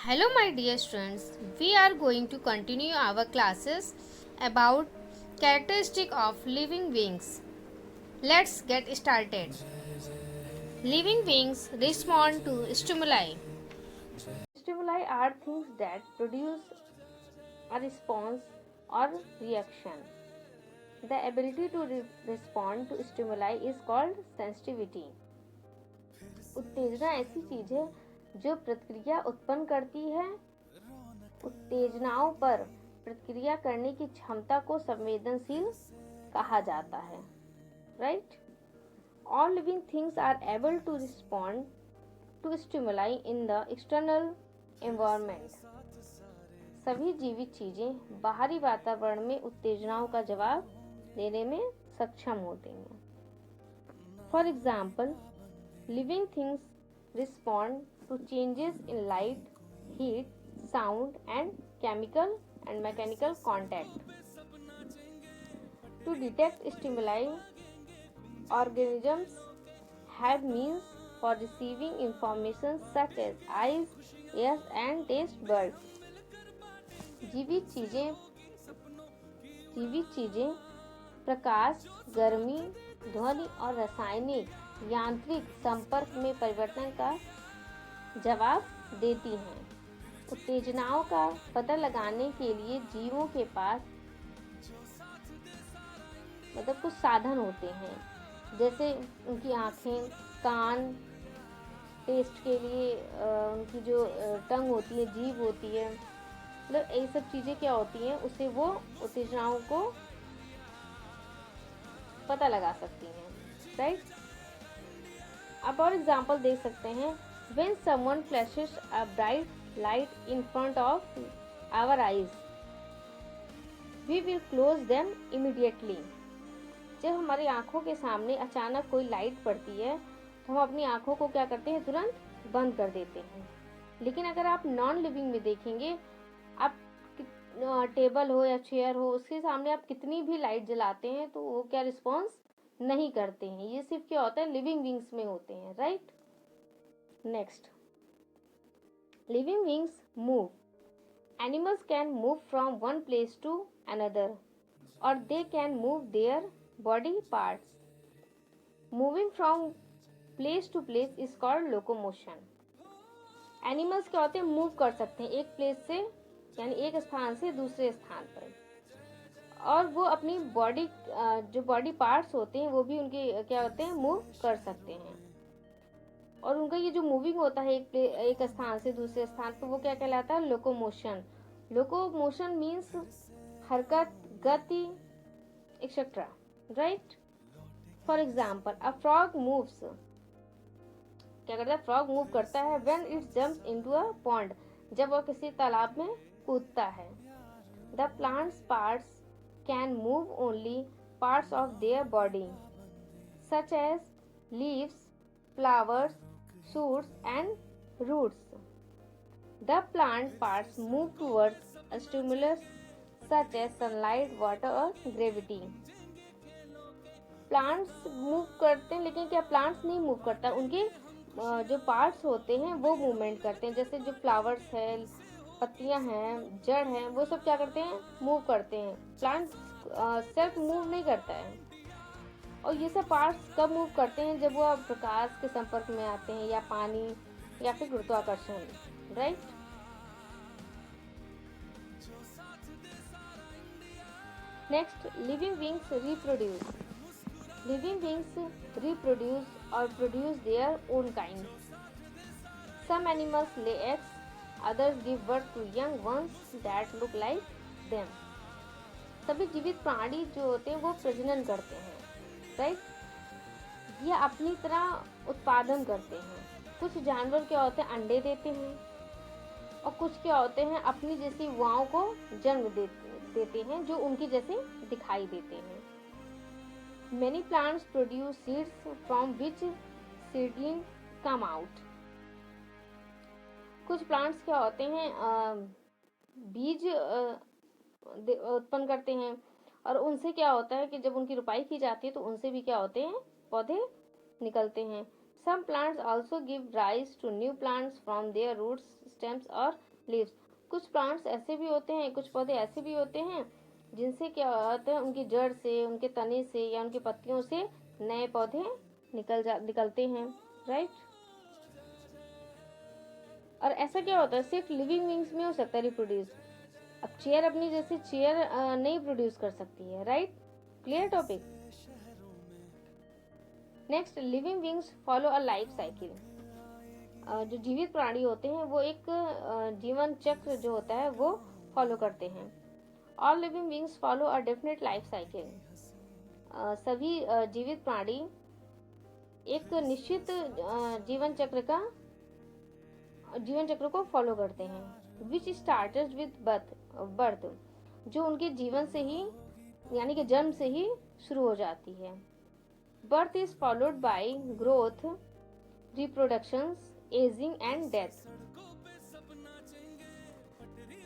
Hello, my dear students. We are going to continue our classes about characteristic of living beings. Let's get started. Living beings respond to stimuli. Stimuli are things that produce a response or reaction. The ability to respond to stimuli is called sensitivity. उत्तेजना ऐसी चीज है जो प्रतिक्रिया उत्पन्न करती है। उत्तेजनाओं पर प्रतिक्रिया करने की क्षमता को संवेदनशील कहा जाता है। Right? All living things are able to respond to stimuli in the external environment. सभी जीवित चीजें बाहरी वातावरण में उत्तेजनाओं का जवाब देने में सक्षम होते हैं। For example, living things respond to changes in light, heat, sound and chemical and mechanical contact. To detect stimuli, organisms have means for receiving information such as eyes, ears and taste buds. जीवित चीजें प्रकाश, गर्मी, ध्वनि और रासायनिक यांत्रिक संपर्क में परिवर्तन का जवाब देती हैं। उत्तेजनाओं का पता लगाने के लिए जीवों के पास कुछ साधन होते हैं, जैसे उनकी आँखें, कान, टेस्ट के लिए उनकी जो टंग होती है, जीभ होती है, मतलब ये सब चीज़ें क्या होती हैं, उससे वो उत्तेजनाओं को पता लगा सकती हैं। राइट? अब और एग्जाम्पल देख सकते हैं। When someone flashes a bright light in front of our eyes, we will close them immediately. जब हमारी आंखों के सामने अचानक कोई लाइट पड़ती है तो हम अपनी आंखों को क्या करते हैं, तुरंत बंद कर देते हैं। लेकिन अगर आप नॉन लिविंग में देखेंगे, आप टेबल हो या चेयर हो, उसके सामने आप कितनी भी लाइट जलाते हैं तो वो क्या रिस्पॉन्स नहीं करते हैं। ये सिर्फ क्या होता है, लिविंग बींग्स में होते हैं। Right? Next, living beings move. Animals can move from one place to another और they can move their body parts. Moving from place to place is called locomotion. Animals क्या होते हैं, मूव कर सकते हैं एक प्लेस से, यानी एक स्थान से दूसरे स्थान पर, और वो अपनी बॉडी जो बॉडी पार्ट्स होते हैं वो भी उनके क्या होते हैं, मूव कर सकते हैं। और उनका ये जो मूविंग होता है एक स्थान से दूसरे स्थान पर, वो क्या कहलाता है, लोकोमोशन। लोकोमोशन मीन्स हरकत, गति etcetera. Right? For example, a frog moves. क्या करता है, फ्रॉग मूव करता है when it jumps into a pond, जब वह किसी तालाब में कूदता है। The plants parts can move only parts of their body, such as leaves, flowers, shoots and roots. The plant parts move towards a stimulus such as sunlight, water or gravity. Plants move करते हैं, लेकिन क्या plants नहीं move करता, उनके जो parts होते हैं वो मूवमेंट करते हैं। जैसे जो फ्लावर्स है, पत्तियां हैं, जड़ हैं, वो सब क्या करते हैं, मूव करते हैं। प्लांट सेल्फ मूव नहीं करता है। और ये सब पार्ट्स कब मूव करते हैं, जब वो प्रकाश के संपर्क में आते हैं, या पानी, या फिर गुरुत्वाकर्षण। Right? Next, living beings reproduce. Living beings reproduce और produce their own kind. Some animals lay eggs, others give birth to young ones that look like them. सभी जीवित प्राणी जो होते हैं वो प्रजनन करते हैं। राइट? ये अपनी तरह उत्पादन करते हैं। कुछ जानवर क्या होते हैं, अंडे देते हैं, और कुछ क्या होते हैं, अपनी जैसी युवाओं को जन्म देते हैं जो उनकी जैसे दिखाई देते हैं। Many plants produce seeds from which seedling come out. कुछ प्लांट्स क्या होते हैं, बीज उत्पन्न करते हैं, और उनसे क्या होता है कि जब उनकी रोपाई की जाती है तो उनसे भी क्या होते हैं, पौधे निकलते हैं। Some plants also give rise to new plants from their roots, stems or leaves. कुछ प्लांट्स ऐसे भी होते हैं, कुछ पौधे ऐसे भी होते हैं जिनसे क्या होता है, उनकी जड़ से, उनके तने से या उनकी पत्तियों से नए पौधे निकलते हैं, राइट। और ऐसा क्या होता है, सिर्फ लिविंग बींग्स में हो सकता है रिप्रोड्यूस। अब चेयर अपनी जैसे चेयर नहीं प्रोड्यूस कर सकती है, right. Clear topic. Next, living beings follow a life cycle. जो जीवित प्राणी होते हैं वो एक जीवन चक्र जो होता है वो फॉलो करते हैं। All living beings follow a definite life cycle. सभी जीवित प्राणी एक निश्चित जीवन चक्र को फॉलो करते हैं। विच स्टार्टेड विद बर्थ, जो उनके जीवन से ही यानी कि जन्म से ही शुरू हो जाती है। Birth is followed by growth, reproduction, ageing and death.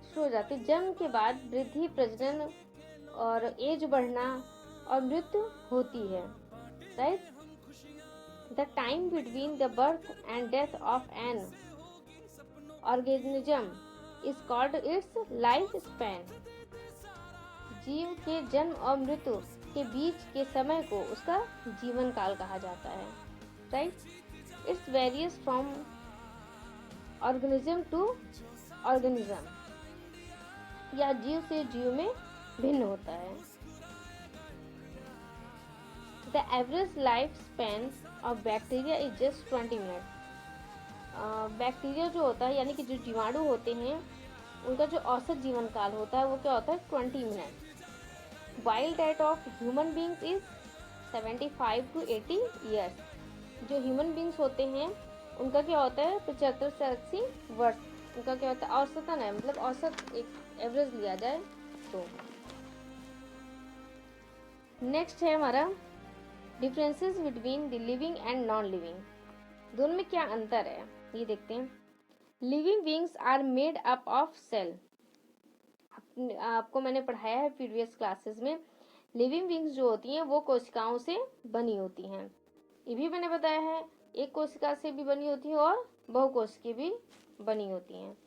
शुरू हो जाती है जन्म के बाद वृद्धि, प्रजनन और एज बढ़ना और मृत्यु होती है, right. The time between the birth and death of an organism is called its life span. जीव के जन्म और मृत्यु के बीच के समय को उसका जीवन काल कहा जाता है, right. It's various from organism to organism, या जीव से जीव में भिन्न होता है। The average life span of bacteria is just 20 minute. Bacteria जो होता है यानी कि जो जीवाणु होते हैं उनका जो औसत जीवन काल होता है वो क्या होता है, 20 minute. While that of human beings is 75 to 80 years. जो ह्यूमन बींग्स होते हैं उनका क्या होता है 75 से 80 वर्ष। उनका क्या होता है, औसतन है, मतलब औसत एक एवरेज लिया जाए तो। नेक्स्ट है हमारा differences between the living and non living. दोनों में क्या अंतर है ये देखते हैं। Living beings are made up of cell. आपको मैंने पढ़ाया है प्रीवियस क्लासेस में, लिविंग बींग्स जो होती हैं वो कोशिकाओं से बनी होती हैं। ये भी मैंने बताया है, एक कोशिका से भी बनी होती है और बहुकोशिकीय भी बनी होती हैं।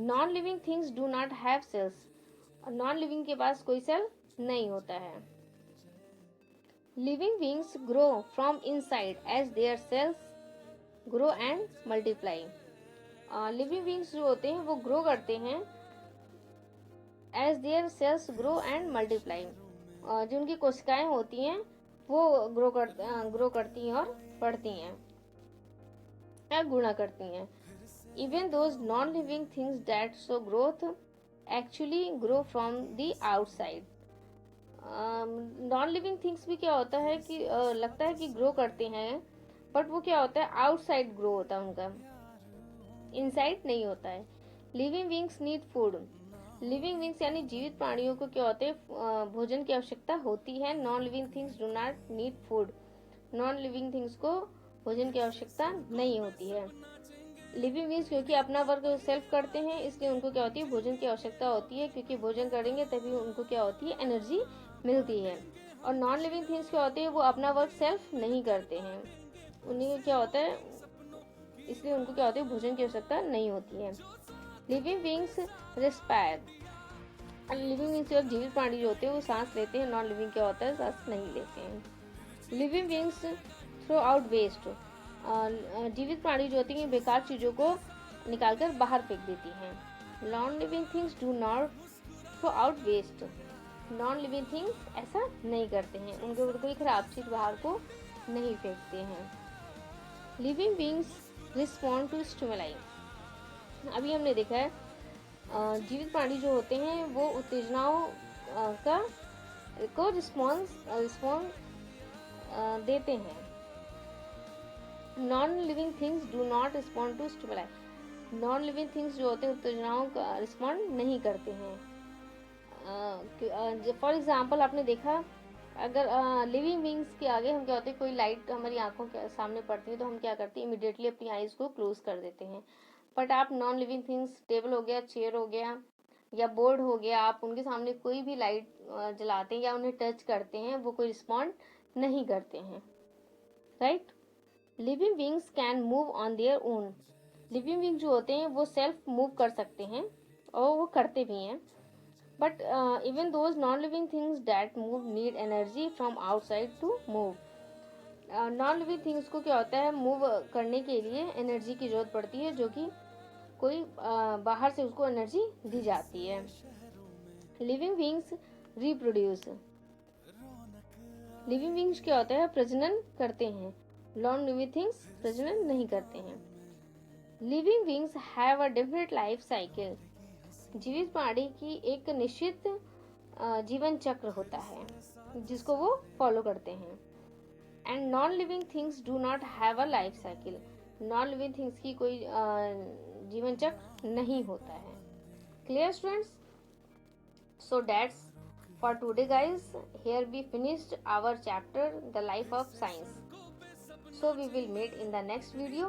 Non living things do not have cells. Non living के पास कोई सेल नहीं होता है। Living beings grow from inside as their cells grow and multiply. Living beings जो होते हैं वो ग्रो करते हैं as their cells grow and multiply. जो उनकी कोशिकाएं होती हैं वो ग्रो करती हैं और बढ़ती हैं या गुणा करती हैं। Even those non living things that show growth actually grow from the outside. Non living things भी क्या होता है कि लगता है कि ग्रो करते हैं, बट वो क्या होता है आउटसाइड ग्रो होता है उनका, इनसाइड नहीं होता है। Living beings need food. Living beings यानी जीवित प्राणियों को क्या होते हैं भोजन की आवश्यकता होती है। Non living things do not need food. Non living things को भोजन की आवश्यकता नहीं होती है। लिविंग बींग्स क्योंकि अपना वर्क सेल्फ करते हैं इसलिए उनको क्या होती है भोजन की आवश्यकता होती है, क्योंकि भोजन करेंगे तभी उनको क्या होती है एनर्जी मिलती है। और नॉन लिविंग थिंग्स क्या होती है वो अपना वर्क सेल्फ नहीं करते हैं, उन्हें क्या होता है इसलिए उनको क्या होती है भोजन की आवश्यकता नहीं होती है। Living beings respire. Living beings जो जीवित प्राणी जो होते हैं वो सांस लेते हैं, नॉन लिविंग क्या होता है सांस नहीं लेते हैं। Living beings throw out waste. जीवित प्राणी जो होती हैं बेकार चीज़ों को निकालकर बाहर फेंक देती हैं। Non living things do not throw out waste. Non living things ऐसा नहीं करते हैं, उनके कोई खराब चीज़ बाहर को नहीं फेंकते हैं। Living beings respond to stimuli. अभी हमने देखा है जीवित प्राणी जो होते हैं वो उत्तेजनाओं को रिस्पॉन्स देते हैं। Non living things do not respond to stimuli. Non living things जो होते हैं उत्तेजनाओं का रिस्पॉन्ड नहीं करते हैं। फॉर एग्जाम्पल आपने देखा अगर लिविंग बींग्स के आगे हम क्या होते हैं कोई लाइट हमारी आंखों के सामने पड़ती है तो हम क्या करते हैं इमिडिएटली अपनी आईज को क्लोज कर देते हैं। बट आप नॉन लिविंग थिंग्स टेबल हो गया, चेयर हो गया या बोर्ड हो गया, आप उनके सामने कोई भी लाइट जलाते हैं या उन्हें टच करते हैं वो कोई रिस्पॉन्ड नहीं करते हैं, right. Living beings can move on their own. Living being जो होते हैं वो सेल्फ मूव कर सकते हैं और वो करते भी हैं, but even those non living things that move need energy from outside to move. Non living things को क्या होता है, मूव करने के लिए एनर्जी की जरूरत पड़ती है, जो कि कोई बाहर से उसको एनर्जी दी जाती है। Living beings reproduce, living beings क्या होता है, प्रजनन करते हैं। नॉन लिविंग थिंग्स प्रजनन नहीं करते हैं। Living beings have a different life cycle, जीवित प्राणी की एक निश्चित जीवन चक्र होता है जिसको वो फॉलो करते हैं। And non living things do not have a life cycle, non living things की कोई जीवन चक्र नहीं होता है। Clear students? So that's for today guys. Here we finished our chapter The Life of Science. So we will meet in the next video.